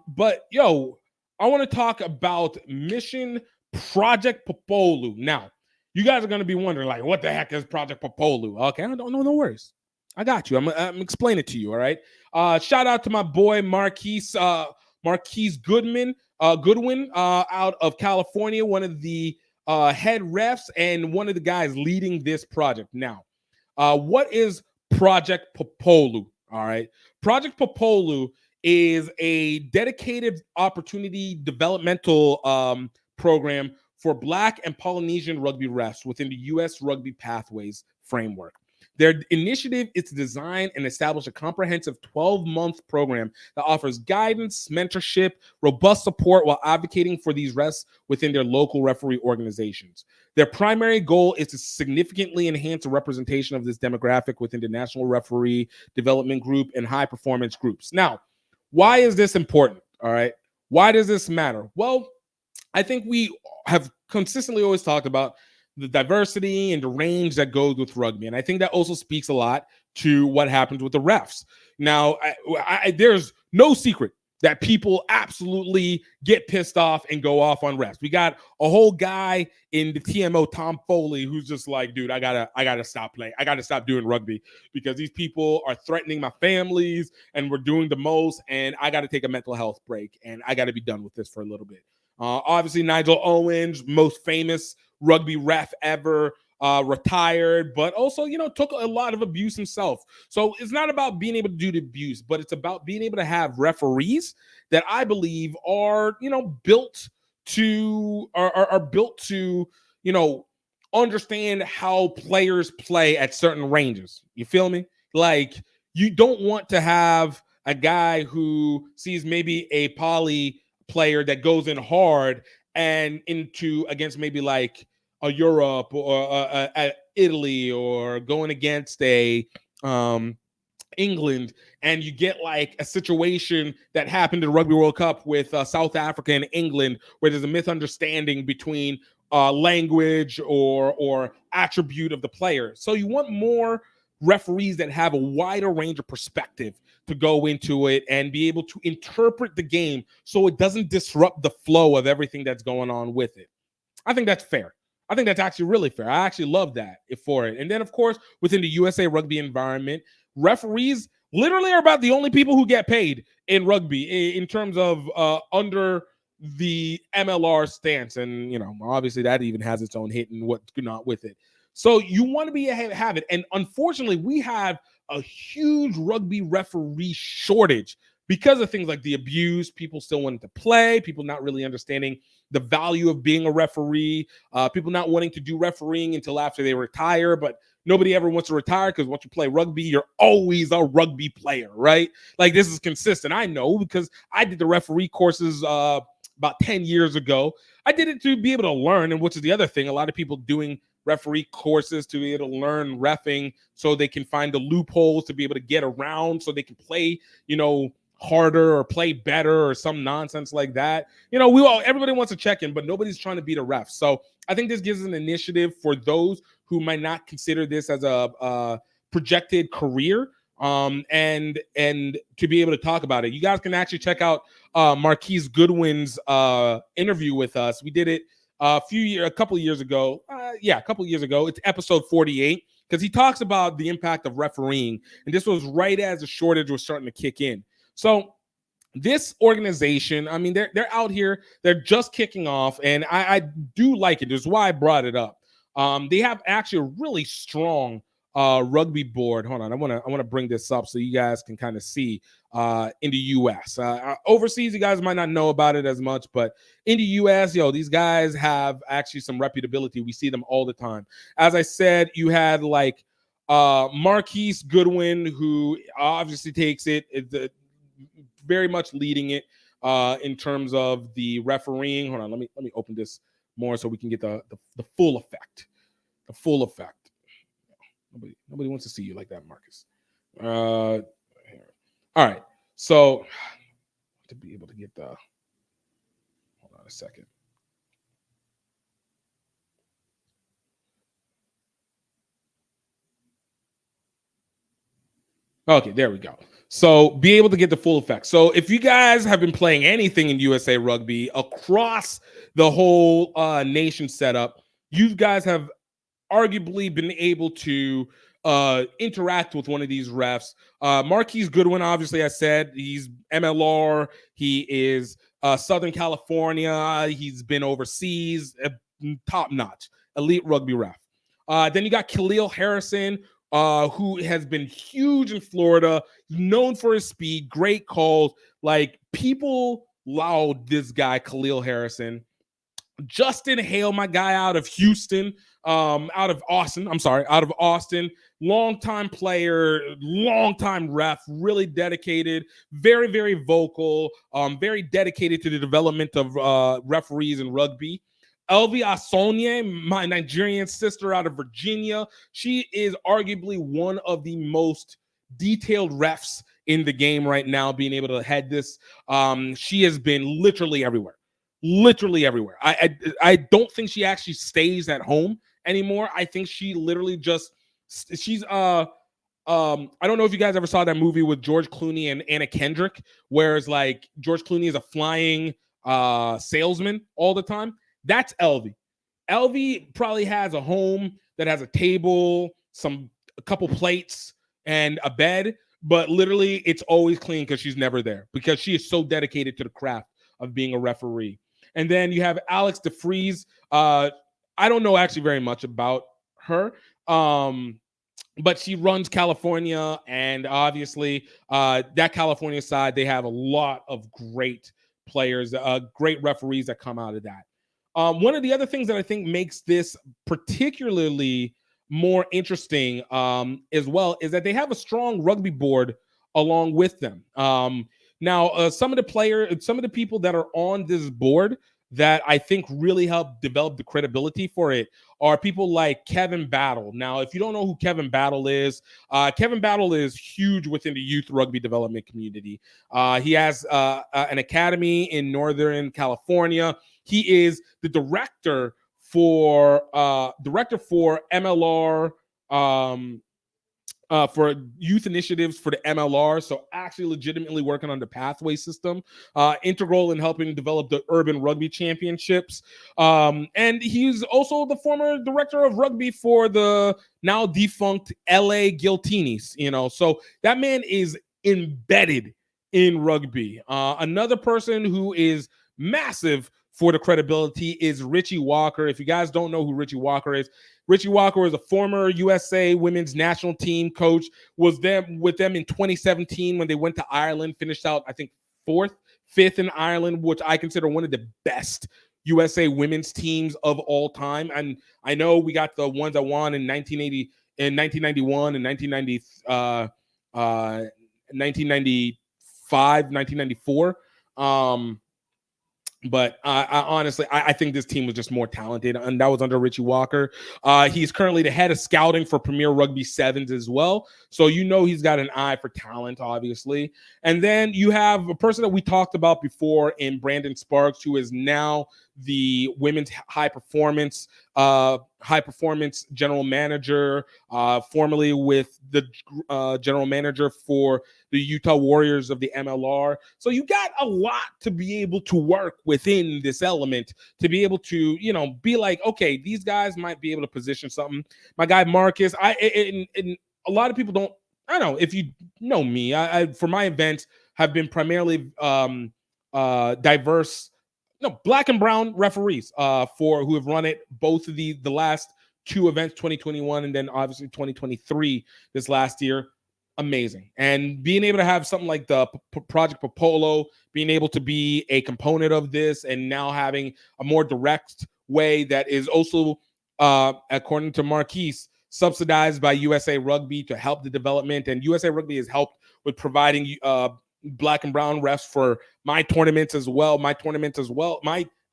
But yo, I want to talk about Mission Project Popolo. Now, you guys are going to be wondering, like, what the heck is Project Popolo? Okay, I don't know, no worries. I got you. I'm explaining it to you. All right. Shout out to my boy Marquise Goodwin out of California, one of the head refs and one of the guys leading this project. Now, what is Project Popolo? All right. Project Popolo is a dedicated opportunity developmental program for Black and Polynesian rugby refs within the US Rugby Pathways framework. Their initiative is to design and establish a comprehensive 12-month program that offers guidance, mentorship, robust support while advocating for these refs within their local referee organizations. Their primary goal is to significantly enhance the representation of this demographic within the National Referee Development Group and high performance groups. Now, why is this important? All right. Why does this matter? Well, I think we have consistently always talked about the diversity and the range that goes with rugby. And I think that also speaks a lot to what happens with the refs. Now, there's no secret that people absolutely get pissed off and go off on refs. We got a whole guy in the TMO, Tom Foley, who's just like, dude, I gotta stop playing. I gotta stop doing rugby because these people are threatening my families and we're doing the most. And I gotta take a mental health break and I gotta be done with this for a little bit. Obviously, Nigel Owens, most famous rugby ref ever, retired, but also, took a lot of abuse himself. So it's not about being able to do the abuse, but it's about being able to have referees that I believe are, built to understand how players play at certain ranges. You feel me? Like, you don't want to have a guy who sees maybe a poly player that goes in hard and into against maybe like a Europe or a Italy or going against a England, and you get like a situation that happened in Rugby World Cup with South Africa and England, where there's a misunderstanding between language or attribute of the player. So you want more referees that have a wider range of perspective to go into it and be able to interpret the game so it doesn't disrupt the flow of everything that's going on with it. I think that's fair. I think that's actually really fair. I actually love that for it. And then, of course, within the USA Rugby environment, referees literally are about the only people who get paid in rugby in terms of under the MLR stance. And, obviously that even has its own hit and what's not with it. So you want to have it. And unfortunately, we have a huge rugby referee shortage because of things like the abuse, people still wanting to play, people not really understanding the value of being a referee, people not wanting to do refereeing until after they retire, but nobody ever wants to retire because once you play rugby, you're always a rugby player, right? Like, this is consistent. I know because I did the referee courses about 10 years ago. I did it to be able to learn, and which is the other thing, a lot of people doing referee courses to be able to learn reffing so they can find the loopholes to be able to get around so they can play, harder or play better or some nonsense like that. Everybody wants to check in, but nobody's trying to beat a ref. So I think this gives an initiative for those who might not consider this as a projected career, and to be able to talk about it. You guys can actually check out Marquise Goodwin's interview with us. We did it a couple of years ago. It's episode 48, because he talks about the impact of refereeing, and this was right as the shortage was starting to kick in. So this organization, I mean, they're out here, they're just kicking off, and I do like it. This is why I brought it up. They have actually a really strong rugby board. Hold on, I want to bring this up so you guys can kind of see in the U.S. Overseas, you guys might not know about it as much, but in the U.S., these guys have actually some reputability. We see them all the time. As I said, you had like Marquise Goodwin, who obviously takes it. Very much leading it in terms of the refereeing. Hold on, let me open this more so we can get the full effect. The full effect. Nobody wants to see you like that, Marcus. All right. So to be able to get hold on a second. Okay, there we go. So be able to get the full effect. So if you guys have been playing anything in USA Rugby across the whole nation setup, you guys have arguably been able to interact with one of these refs. Marquise Goodwin, obviously, I said he's MLR. He is Southern California. He's been overseas, top notch, elite rugby ref. Then you got Khalil Harrison, who has been huge in Florida, known for his speed, great calls. Like, people loud this guy, Khalil Harrison. Justin Hale, my guy out of Houston, out of Austin, longtime player, longtime ref, really dedicated, very, very vocal, very dedicated to the development of referees in rugby. Elvi Asonye, my Nigerian sister out of Virginia, she is arguably one of the most detailed refs in the game right now, being able to head this. She has been literally everywhere. I don't think she actually stays at home anymore. I think she literally just she's I don't know if you guys ever saw that movie with George Clooney and Anna Kendrick, where it's like George Clooney is a flying salesman all the time. That's Elvie. Elvie probably has a home that has a table, a couple plates, and a bed, but literally it's always clean because she's never there, because she is so dedicated to the craft of being a referee. And then you have Alex DeFries. I don't know actually very much about her, but she runs California, and obviously that California side, they have a lot of great players, great referees that come out of that. One of the other things that I think makes this particularly more interesting as well is that they have a strong rugby board along with them. Now, some of the people that are on this board that I think really help develop the credibility for it are people like Kevin Battle. Now, if you don't know who Kevin Battle is huge within the youth rugby development community. He has an academy in Northern California. He is the director for MLR, for youth initiatives for the MLR. So actually legitimately working on the pathway system, integral in helping develop the Urban Rugby Championships. And he's also the former director of rugby for the now defunct LA Guiltinis, so that man is embedded in rugby. Another person who is massive for the credibility is Richie Walker. If you guys don't know who Richie Walker is a former USA women's national team coach, was with them in 2017 when they went to Ireland, finished out, I think, fifth in Ireland, which I consider one of the best USA women's teams of all time. And I know we got the ones that won in 1980, in 1991 and 1995, 1994. But I honestly, I think this team was just more talented, and that was under Richie Walker. He's currently the head of scouting for Premier Rugby Sevens as well. So he's got an eye for talent, obviously. And then you have a person that we talked about before in Brandon Sparks, who is now the women's high performance general manager, formerly with the general manager for the Utah Warriors of the MLR. So you got a lot to be able to work within this element to be able to, be like, okay, these guys might be able to position something. My guy Marcus, and a lot of people don't. I don't know if you know me. I for my events have been primarily diverse. No, black and brown referees for who have run it both of the last two events, 2021 and then obviously 2023 this last year. Amazing. And being able to have something like the Project Popolo, being able to be a component of this, and now having a more direct way that is also, according to Marquise, subsidized by USA Rugby to help the development. And USA Rugby has helped with providing black and brown refs for my tournaments as well, my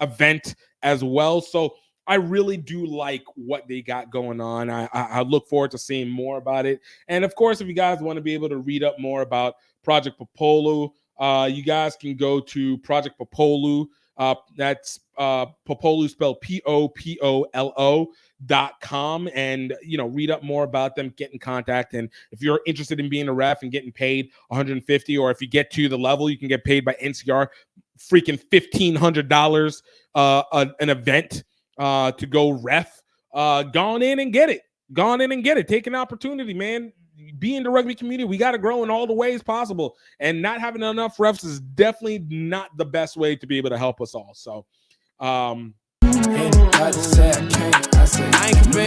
event as well. So I really do like what they got going on. I look forward to seeing more about it. And of course, if you guys want to be able to read up more about Project Popolo, you guys can go to Project Popolo That's Popolo, spelled POPOLO.com, and read up more about them, get in contact. And if you're interested in being a ref and getting paid $150, or if you get to the level you can get paid by NCR freaking $1,500 an event to go ref, gone in and get it. Take an opportunity, man. Be in the rugby community. We got to grow in all the ways possible, and not having enough refs is definitely not the best way to be able to help us all. So I ain't convinced.